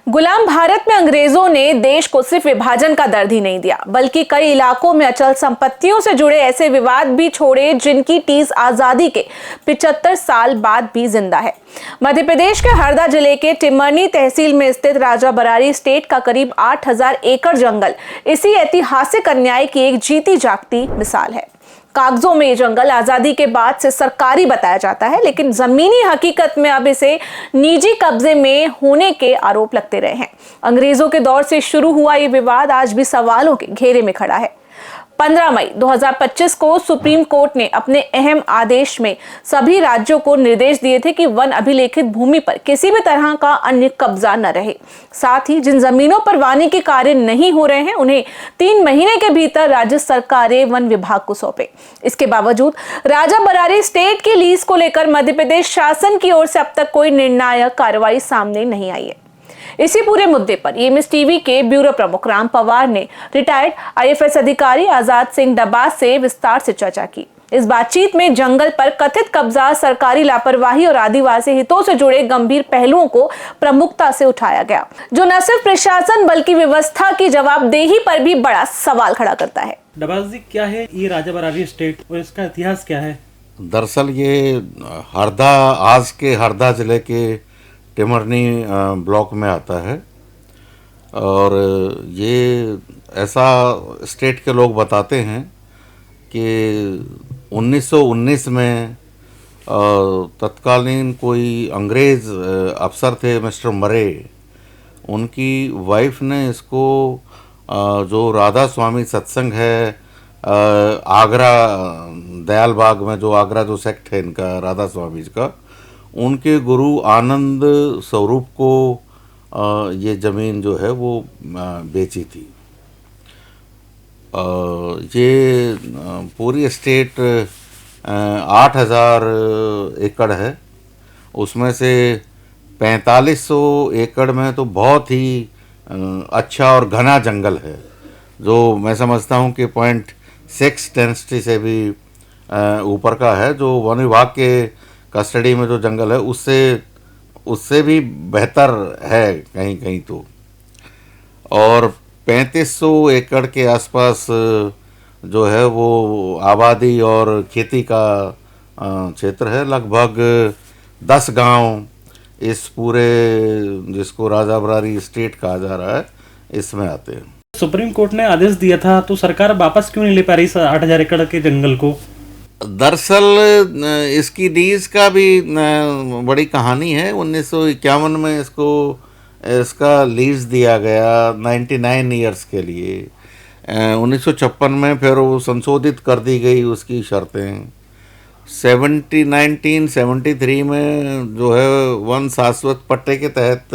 गुलाम भारत में अंग्रेजों ने देश को सिर्फ विभाजन का दर्द ही नहीं दिया, बल्कि कई इलाकों में अचल संपत्तियों से जुड़े ऐसे विवाद भी छोड़े जिनकी टीस आजादी के 75 साल बाद भी जिंदा है। मध्य प्रदेश के हरदा जिले के टिमरनी तहसील में स्थित राजा बरारी स्टेट का करीब 8000 एकड़ जंगल इसी ऐतिहासिक अन्याय की एक जीती जागती मिसाल है। कागजों में ये जंगल आजादी के बाद से सरकारी बताया जाता है, लेकिन जमीनी हकीकत में अब इसे निजी कब्जे में होने के आरोप लगते रहे हैं। अंग्रेजों के दौर से शुरू हुआ ये विवाद आज भी सवालों के घेरे में खड़ा है। 15 मई 2025 को सुप्रीम कोर्ट ने अपने अहम आदेश में सभी राज्यों को निर्देश दिए थे कि वन अभिलेखित भूमि पर किसी भी तरह का अन्य कब्जा न रहे। साथ ही जिन जमीनों पर वानिकी कार्य नहीं हो रहे हैं उन्हें 3 महीने के भीतर राज्य सरकारें वन विभाग को सौंपे। इसके बावजूद राजा बरारी स्टेट की लीज को लेकर मध्य प्रदेश शासन की ओर से अब तक कोई निर्णायक कार्रवाई सामने नहीं आई है। इसी पूरे मुद्दे पर एएमएस टीवी के ब्यूरो प्रमुख राम पवार ने रिटायर्ड आईएफएस अधिकारी आजाद सिंह डब्बा से विस्तार से चर्चा की। इस बातचीत में जंगल पर कथित कब्जा, सरकारी लापरवाही और आदिवासी हितों से जुड़े गंभीर पहलुओं को प्रमुखता से उठाया गया, जो न सिर्फ प्रशासन बल्कि व्यवस्था की जवाबदेही पर भी बड़ा सवाल खड़ा करता है। डब्बा जी, क्या है ये राजा बरारी स्टेट और इसका इतिहास क्या है? दरअसल ये हरदा, आज के हरदा जिले के टिमरनी ब्लॉक में आता है और ये ऐसा स्टेट के लोग बताते हैं कि 1919 में तत्कालीन कोई अंग्रेज़ अफसर थे मिस्टर मरे, उनकी वाइफ ने इसको जो राधा स्वामी सत्संग है आगरा दयाल बाग में, जो आगरा जो सेक्ट है इनका राधा स्वामी का, उनके गुरु आनंद स्वरूप को ये ज़मीन जो है वो बेची थी। ये पूरी स्टेट 8000 एकड़ है, उसमें से 4500 एकड़ में तो बहुत ही अच्छा और घना जंगल है, जो मैं समझता हूँ कि 0.6 डेंसिटी से भी ऊपर का है, जो वन विभाग के कस्टडी में जो जंगल है उससे भी बेहतर है कहीं कहीं तो। और 3500 एकड़ के आसपास जो है वो आबादी और खेती का क्षेत्र है। लगभग 10 गांव इस पूरे, जिसको राजा बरारी स्टेट कहा जा रहा है, इसमें आते हैं। सुप्रीम कोर्ट ने आदेश दिया था तो सरकार वापस क्यों नहीं ले पा रही 8000 एकड़ के जंगल को? दरअसल इसकी लीज का भी बड़ी कहानी है। 1951 में इसका लीज दिया गया 99 ईयर्स के लिए। 1956 में फिर वो संशोधित कर दी गई उसकी शर्तें। 1973 में जो है वन शाश्वत पट्टे के तहत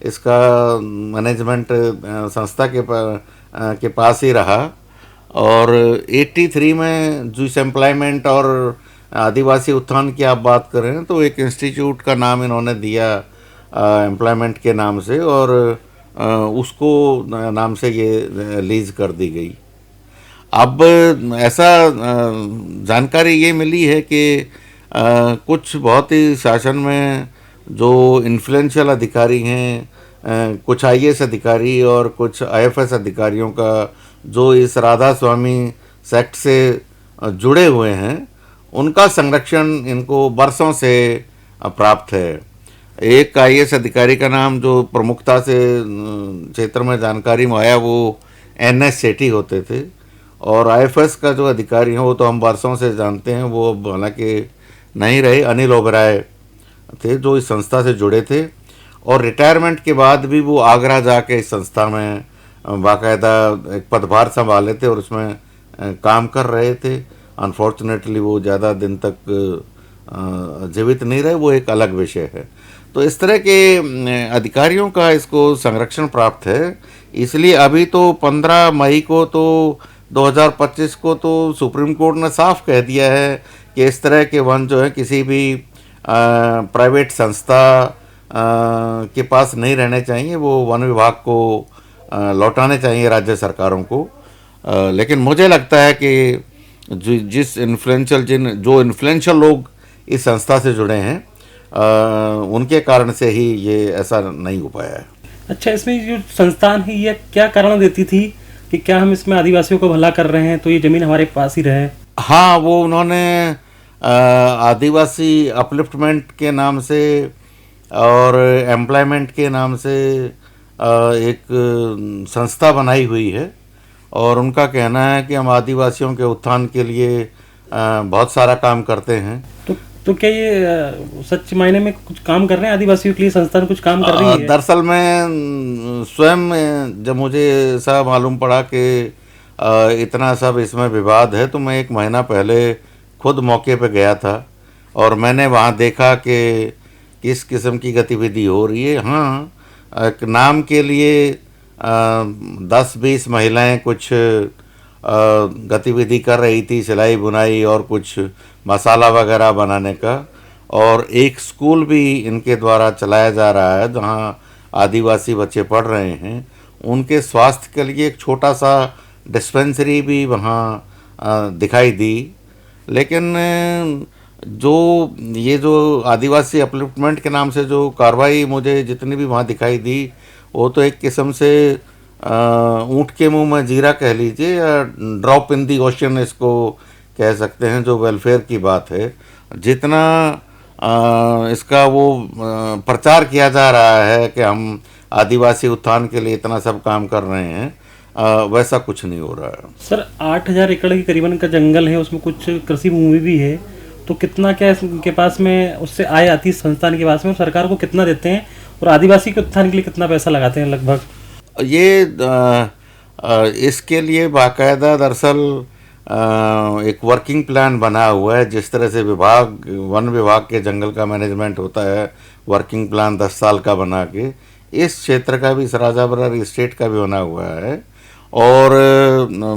इसका मैनेजमेंट संस्था के पास ही रहा। और 83 में जूस एम्प्लॉयमेंट और आदिवासी उत्थान की आप बात करें तो एक इंस्टीट्यूट का नाम इन्होंने दिया एम्प्लॉयमेंट के नाम से, और उसको नाम से ये लीज कर दी गई। अब ऐसा जानकारी ये मिली है कि कुछ बहुत ही शासन में जो इन्फ्लुएंशियल अधिकारी हैं, कुछ आईएएस अधिकारी और कुछ आईएफएस अधिकारियों का जो इस राधा स्वामी सेक्ट से जुड़े हुए हैं, उनका संरक्षण इनको बरसों से प्राप्त है। एक आईएएस अधिकारी का नाम जो प्रमुखता से क्षेत्र में जानकारी में आया वो एनएस सेठी होते थे, और आईएफएस का जो अधिकारी हैं वो तो हम बरसों से जानते हैं, वो हालांकि नहीं रहे, अनिल ओबराय थे जो इस संस्था से जुड़े थे, और रिटायरमेंट के बाद भी वो आगरा जाके इस संस्था में बाकायदा एक पदभार संभाले थे और उसमें काम कर रहे थे। अनफॉर्चुनेटली वो ज़्यादा दिन तक जीवित नहीं रहे, वो एक अलग विषय है। तो इस तरह के अधिकारियों का इसको संरक्षण प्राप्त है। इसलिए अभी तो 15 मई को तो 2025 को तो सुप्रीम कोर्ट ने साफ कह दिया है कि इस तरह के वन जो है किसी भी प्राइवेट संस्था के पास नहीं रहने चाहिए, वो वन विभाग को लौटाने चाहिए राज्य सरकारों को। लेकिन मुझे लगता है कि जो इन्फ्लुएंशियल लोग इस संस्था से जुड़े हैं उनके कारण से ही ये ऐसा नहीं हो पाया है। अच्छा, इसमें जो संस्थान है ये क्या कारण देती थी कि क्या हम इसमें आदिवासियों को भला कर रहे हैं तो ये जमीन हमारे पास ही रहे? हाँ, वो उन्होंने आदिवासी अपलिफ्टमेंट के नाम से और एम्प्लॉयमेंट के नाम से एक संस्था बनाई हुई है, और उनका कहना है कि हम आदिवासियों के उत्थान के लिए बहुत सारा काम करते हैं। तो क्या ये सच मायने में कुछ काम कर रहे हैं आदिवासियों के लिए? संस्थान कुछ काम कर रही है? दरअसल मैं स्वयं जब मुझे ऐसा मालूम पड़ा कि इतना सब इसमें विवाद है, तो मैं 1 महीना पहले खुद मौके पे गया था और मैंने वहाँ देखा कि किस किस्म की गतिविधि हो रही है। हाँ, एक नाम के लिए 10-20 महिलाएं कुछ गतिविधि कर रही थी, सिलाई बुनाई और कुछ मसाला वगैरह बनाने का, और एक स्कूल भी इनके द्वारा चलाया जा रहा है जहाँ आदिवासी बच्चे पढ़ रहे हैं। उनके स्वास्थ्य के लिए एक छोटा सा डिस्पेंसरी भी वहाँ दिखाई दी। लेकिन जो आदिवासी अपलिफ्टमेंट के नाम से जो कार्रवाई मुझे जितनी भी वहाँ दिखाई दी, वो तो एक किस्म से ऊँट के मुंह में जीरा कह लीजिए, या ड्रॉप इन दी ओशन इसको कह सकते हैं, जो वेलफेयर की बात है। जितना इसका वो प्रचार किया जा रहा है कि हम आदिवासी उत्थान के लिए इतना सब काम कर रहे हैं, वैसा कुछ नहीं हो रहा है। सर, 8,000 एकड़ के करीबन का जंगल है, उसमें कुछ कृषि भूमि भी है, तो कितना क्या इसके पास में उससे आय आती है संस्थान के पास में, और सरकार को कितना देते हैं, और आदिवासी के उत्थान के लिए कितना पैसा लगाते हैं लगभग? ये इसके लिए बाकायदा दरअसल एक वर्किंग प्लान बना हुआ है। जिस तरह से वन विभाग के जंगल का मैनेजमेंट होता है, वर्किंग प्लान 10 साल का बना के, इस क्षेत्र का भी, इस राजाबरार स्टेट का भी बना हुआ है, और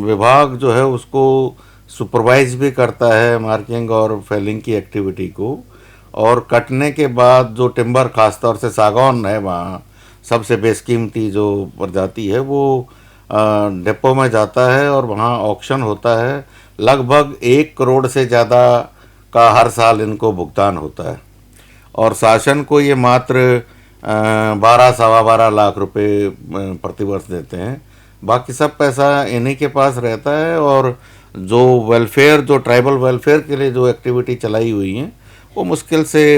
विभाग जो है उसको सुपरवाइज भी करता है मार्किंग और फेलिंग की एक्टिविटी को। और कटने के बाद जो टिम्बर, खासतौर से सागौन है, वहाँ सबसे बेशकीमती जो प्रजाति है, वो डिपो में जाता है और वहाँ ऑक्शन होता है। लगभग 1 करोड़ से ज़्यादा का हर साल इनको भुगतान होता है, और शासन को ये मात्र 12-12.25 लाख रुपए प्रतिवर्ष देते हैं। बाकी सब पैसा इन्हीं के पास रहता है, और जो वेलफेयर, जो ट्राइबल वेलफेयर के लिए जो एक्टिविटी चलाई हुई हैं, वो मुश्किल से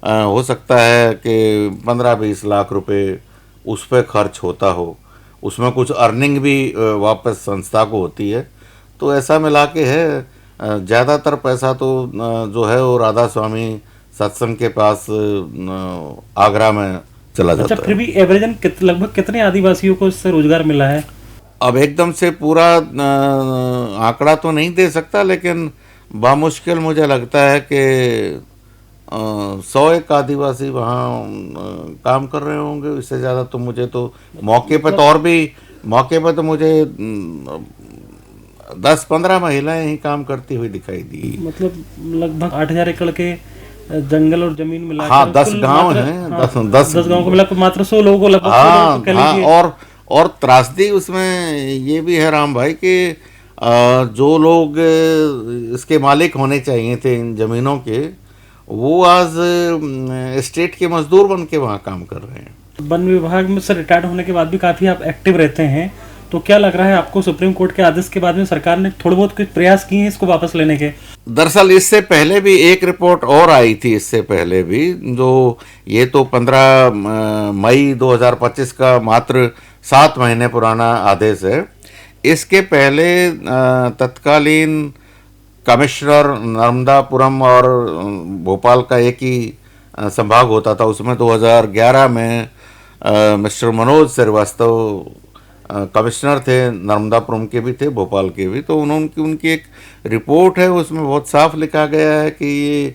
हो सकता है कि 15-20 लाख रुपए उस पर खर्च होता हो। उसमें कुछ अर्निंग भी वापस संस्था को होती है। तो ऐसा मिला के है, ज़्यादातर पैसा तो जो है वो राधा स्वामी सत्संग के पास आगरा में चला जाता है। फिर भी एवरेजन लगभग कितने आदिवासियों को इससे रोजगार मिला है? अब एकदम से पूरा आंकड़ा तो नहीं दे सकता, लेकिन बामुश्किल मुझे लगता है कि 100 आदिवासी वहाँ काम कर रहे होंगे। इससे ज़्यादा तो मुझे तो मौके पर तो, और भी मौके पर तो मुझे 10-15 महिलाएं ही काम करती हुई दिखाई दी। मतलब लगभग 8,000 एकड़ के जंगल और जमीन मिला। हाँ, 10 गांव हैं, 10 गांव को मिला मात्र 100 लोगों को लगभग। हाँ, और त्रासदी उसमें ये भी है राम भाई कि जो लोग इसके मालिक होने चाहिए थे इन जमीनों के, वो आज स्टेट के मजदूर बन के वहाँ काम कर रहे हैं। वन विभाग में से रिटायर्ड होने के बाद भी काफ़ी आप एक्टिव रहते हैं, तो क्या लग रहा है आपको, सुप्रीम कोर्ट के आदेश के बाद में सरकार ने थोड़े बहुत कुछ प्रयास किए हैं इसको वापस लेने के? दरअसल इससे पहले भी एक रिपोर्ट और आई थी, इससे पहले भी, जो ये तो 15 मई 2025 का मात्र 7 महीने पुराना आदेश है। इसके पहले तत्कालीन कमिश्नर नर्मदापुरम और भोपाल का एक ही संभाग होता था, उसमें 2011 में मिस्टर मनोज श्रीवास्तव कमिश्नर थे, नर्मदापुरम के भी थे, भोपाल के भी। तो उनकी एक रिपोर्ट है, उसमें बहुत साफ लिखा गया है कि ये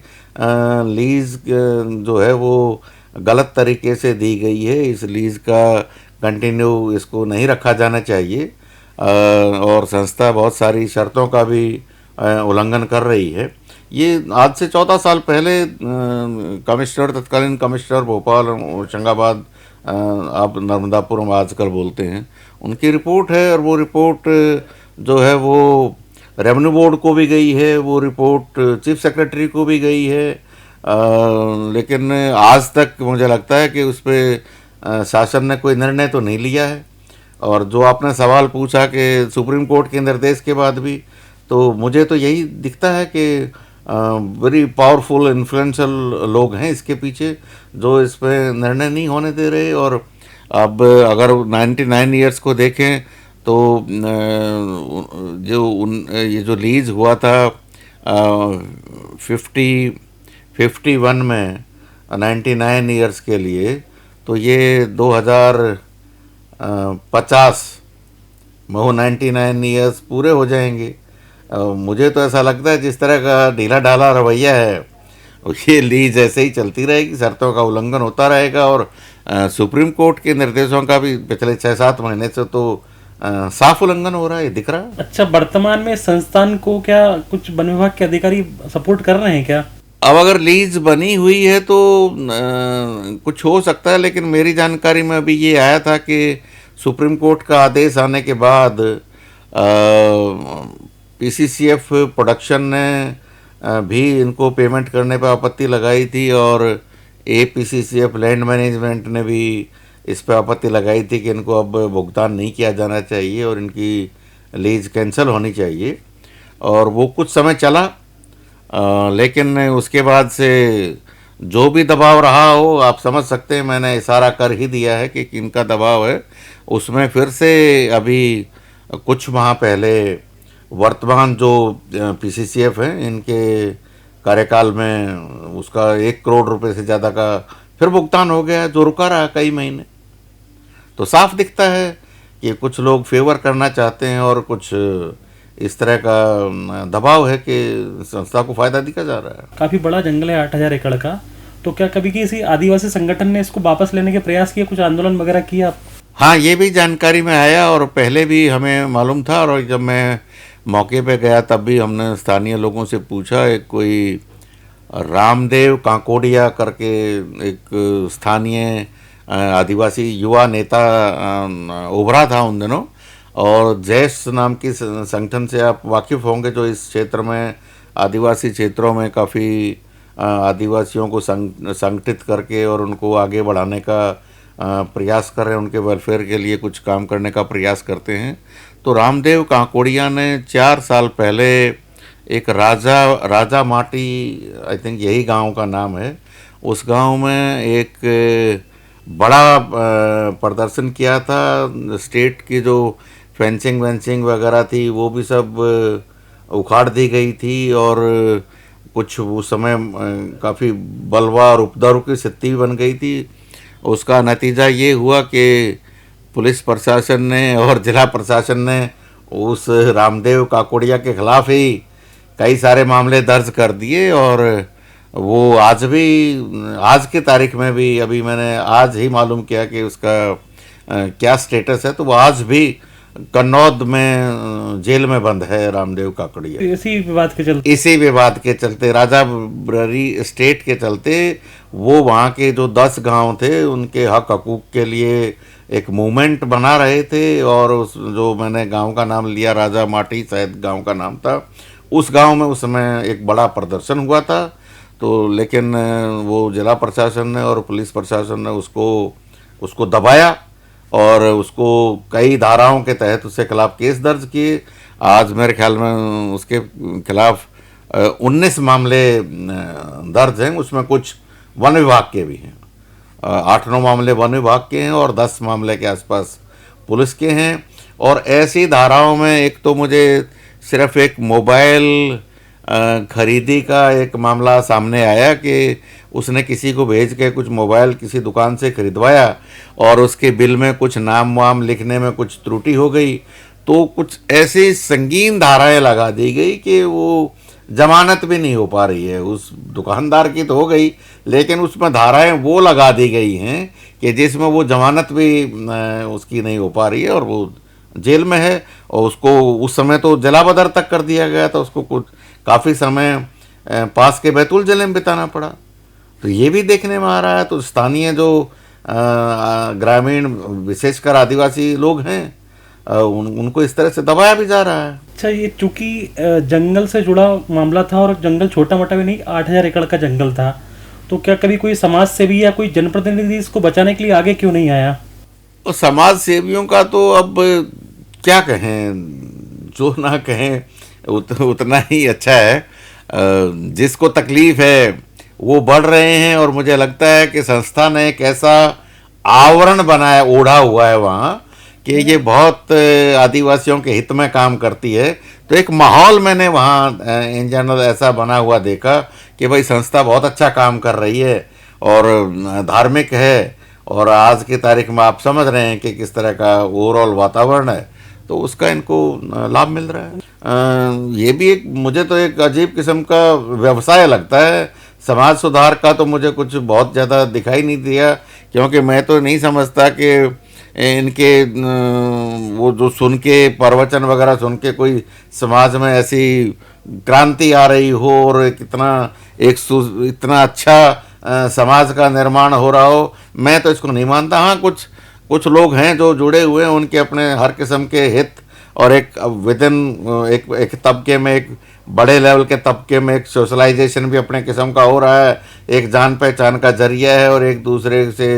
लीज़ जो है वो गलत तरीके से दी गई है, इस लीज़ का कंटिन्यू इसको नहीं रखा जाना चाहिए, और संस्था बहुत सारी शर्तों का भी उल्लंघन कर रही है। ये आज से 14 साल पहले तत्कालीन कमिश्नर भोपाल और होशंगाबाद, आप नर्मदापुरम आजकल बोलते हैं, उनकी रिपोर्ट है। और वो रिपोर्ट जो है वो रेवेन्यू बोर्ड को भी गई है, वो रिपोर्ट चीफ सेक्रेटरी को भी गई है, लेकिन आज तक मुझे लगता है कि उस पर शासन ने कोई निर्णय तो नहीं लिया है। और जो आपने सवाल पूछा कि सुप्रीम कोर्ट के निर्देश के बाद भी, तो मुझे तो यही दिखता है कि वेरी पावरफुल इन्फ्लुएंशियल लोग हैं इसके पीछे, जो इस पर निर्णय नहीं होने दे रहे। और अब अगर 99 ईयर्स को देखें तो ये जो लीज हुआ था 51 में 99 ईयर्स के लिए, तो ये 2050 में वो 99 ईयर्स पूरे हो जाएंगे। मुझे तो ऐसा लगता है जिस तरह का ढीला ढाला रवैया है, ये लीज ऐसे ही चलती रहेगी, शर्तों का उल्लंघन होता रहेगा। और सुप्रीम कोर्ट के निर्देशों का भी पिछले 6-7 महीने से तो साफ उल्लंघन हो रहा है, दिख रहा है। अच्छा, वर्तमान में संस्थान को क्या कुछ वन विभाग के अधिकारी सपोर्ट कर रहे हैं क्या? अब अगर लीज बनी हुई है तो कुछ हो सकता है, लेकिन मेरी जानकारी में अभी ये आया था कि सुप्रीम कोर्ट का आदेश आने के बाद पीसीसीएफ प्रोडक्शन ने भी इनको पेमेंट करने पर आपत्ति लगाई थी, और एपीसीसीएफ लैंड मैनेजमेंट ने भी इस पर आपत्ति लगाई थी कि इनको अब भुगतान नहीं किया जाना चाहिए और इनकी लीज कैंसिल होनी चाहिए। और वो कुछ समय चला, लेकिन उसके बाद से जो भी दबाव रहा हो, आप समझ सकते हैं, मैंने इशारा कर ही दिया है कि इनका दबाव है। उसमें फिर से अभी कुछ माह पहले वर्तमान जो पीसीसीएफ है, इनके कार्यकाल में उसका 1 करोड़ रुपए से ज़्यादा का फिर भुगतान हो गया, जो रुका रहा कई महीने। तो साफ दिखता है कि कुछ लोग फेवर करना चाहते हैं और कुछ इस तरह का दबाव है कि संस्था को फायदा दिया जा रहा है। काफी बड़ा जंगल है 8000 एकड़ का, तो क्या कभी किसी आदिवासी संगठन ने इसको वापस लेने के प्रयास किए, कुछ आंदोलन वगैरह किया? हाँ, ये भी जानकारी में आया और पहले भी हमें मालूम था। और जब मैं मौके पे गया तब भी हमने स्थानीय लोगों से पूछा। एक कोई रामदेव काकोड़िया करके एक स्थानीय आदिवासी युवा नेता उभरा था उन दिनों, और जैस नाम की संगठन से आप वाकिफ़ होंगे, जो इस क्षेत्र में आदिवासी क्षेत्रों में काफ़ी आदिवासियों को संगठित करके और उनको आगे बढ़ाने का प्रयास कर रहे हैं, उनके वेलफेयर के लिए कुछ काम करने का प्रयास करते हैं। तो रामदेव काकोड़िया ने 4 साल पहले एक राजा माटी, आई थिंक यही गांव का नाम है, उस गांव में एक बड़ा प्रदर्शन किया था। स्टेट की जो फेंसिंग वेंसिंग वगैरह थी वो भी सब उखाड़ दी गई थी, और कुछ उस समय काफ़ी बलवा और उपद्रव की स्थिति भी बन गई थी। उसका नतीजा ये हुआ कि पुलिस प्रशासन ने और जिला प्रशासन ने उस रामदेव काकोड़िया के खिलाफ ही कई सारे मामले दर्ज कर दिए, और वो आज की तारीख में भी, अभी मैंने आज ही मालूम किया कि उसका क्या स्टेटस है, तो वो आज भी कन्नौद में जेल में बंद है रामदेव काकोड़िया। इसी विवाद के चलते राजाबरी स्टेट के चलते वो वहाँ के जो 10 गांव थे उनके हक हकूक़ के लिए एक मूवमेंट बना रहे थे। और उस जो मैंने गांव का नाम लिया, राजा माटी शायद गांव का नाम था, उस गांव में उस समय एक बड़ा प्रदर्शन हुआ था। तो लेकिन वो जिला प्रशासन ने और पुलिस प्रशासन ने उसको दबाया और उसको कई धाराओं के तहत उसके खिलाफ केस दर्ज किए। आज मेरे ख्याल में उसके खिलाफ 19 मामले दर्ज हैं, उसमें कुछ वन विभाग के भी हैं। 8-9 मामले वन विभाग के हैं और 10 मामले के आसपास पुलिस के हैं। और ऐसी धाराओं में एक तो मुझे सिर्फ एक मोबाइल खरीदी का एक मामला सामने आया कि उसने किसी को भेज के कुछ मोबाइल किसी दुकान से खरीदवाया और उसके बिल में कुछ नाम वाम लिखने में कुछ त्रुटि हो गई, तो कुछ ऐसी संगीन धाराएं लगा दी गई कि वो जमानत भी नहीं हो पा रही है। उस दुकानदार की तो हो गई, लेकिन उसमें धाराएं वो लगा दी गई हैं कि जिसमें वो जमानत भी उसकी नहीं हो पा रही है और वो जेल में है। और उसको उस समय तो जलाबदर तक कर दिया गया था, उसको कुछ काफ़ी समय पास के बैतूल जिले में बिताना पड़ा। तो ये भी देखने में आ रहा है। तो स्थानीय जो ग्रामीण विशेषकर आदिवासी लोग हैं उनको इस तरह से दबाया भी जा रहा है। अच्छा, ये चूंकि जंगल से जुड़ा मामला था और जंगल छोटा मोटा भी नहीं, 8000 एकड़ का जंगल था, तो क्या कभी कोई समाज सेवी या कोई जनप्रतिनिधि इसको बचाने के लिए आगे क्यों नहीं आया? तो समाज सेवियों का तो अब क्या कहें, जो ना कहें उतना ही अच्छा है। जिसको तकलीफ है वो बढ़ रहे हैं, और मुझे लगता है कि संस्था ने एक ऐसा आवरण बनाया, ओढ़ा हुआ है वहाँ, कि ये बहुत आदिवासियों के हित में काम करती है। तो एक माहौल मैंने वहाँ इन जनरल ऐसा बना हुआ देखा कि भाई संस्था बहुत अच्छा काम कर रही है और धार्मिक है, और आज की तारीख में आप समझ रहे हैं कि किस तरह का ओवरऑल वातावरण है, तो उसका इनको लाभ मिल रहा है। ये भी एक, मुझे तो एक अजीब किस्म का व्यवसाय लगता है। समाज सुधार का तो मुझे कुछ बहुत ज़्यादा दिखाई नहीं दिया, क्योंकि मैं तो नहीं समझता कि इनके वो जो सुन के प्रवचन वगैरह सुन के कोई समाज में ऐसी क्रांति आ रही हो और कितना इतना अच्छा समाज का निर्माण हो रहा हो। मैं तो इसको नहीं मानता। हाँ, कुछ लोग हैं जो जुड़े हुए हैं, उनके अपने हर किस्म के हित, और एक विदिन एक तबके में, एक बड़े लेवल के तबके में एक सोशलाइजेशन भी अपने किस्म का हो रहा है, एक जान पहचान का जरिया है, और एक दूसरे से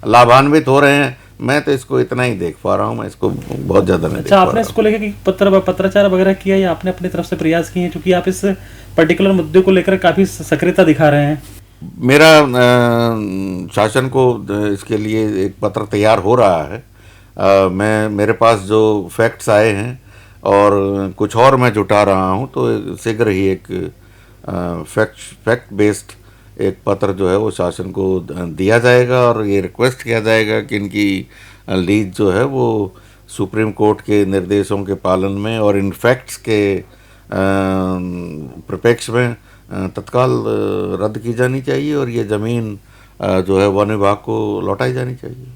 लाभान्वित हो रहे हैं। मैं तो इसको इतना ही देख पा रहा हूँ, मैं इसको बहुत ज़्यादा नहीं देख अच्छा, पा आपने रहा हूँ। इसको लेकर पत्राचार वगैरह किया या आपने अपनी तरफ से प्रयास किए हैं, क्योंकि आप इस पर्टिकुलर मुद्दे को लेकर काफी सक्रियता दिखा रहे हैं? मेरा शासन को इसके लिए एक पत्र तैयार हो रहा है। मेरे पास जो फैक्ट्स आए हैं और कुछ और मैं जुटा रहा हूँ, तो शीघ्र ही एक फैक्ट बेस्ड एक पत्र जो है वो शासन को दिया जाएगा, और ये रिक्वेस्ट किया जाएगा कि इनकी लीज जो है वो सुप्रीम कोर्ट के निर्देशों के पालन में और इन फैक्ट्स के परिप्रेक्ष्य में तत्काल रद्द की जानी चाहिए, और ये ज़मीन जो है वन विभाग को लौटाई जानी चाहिए।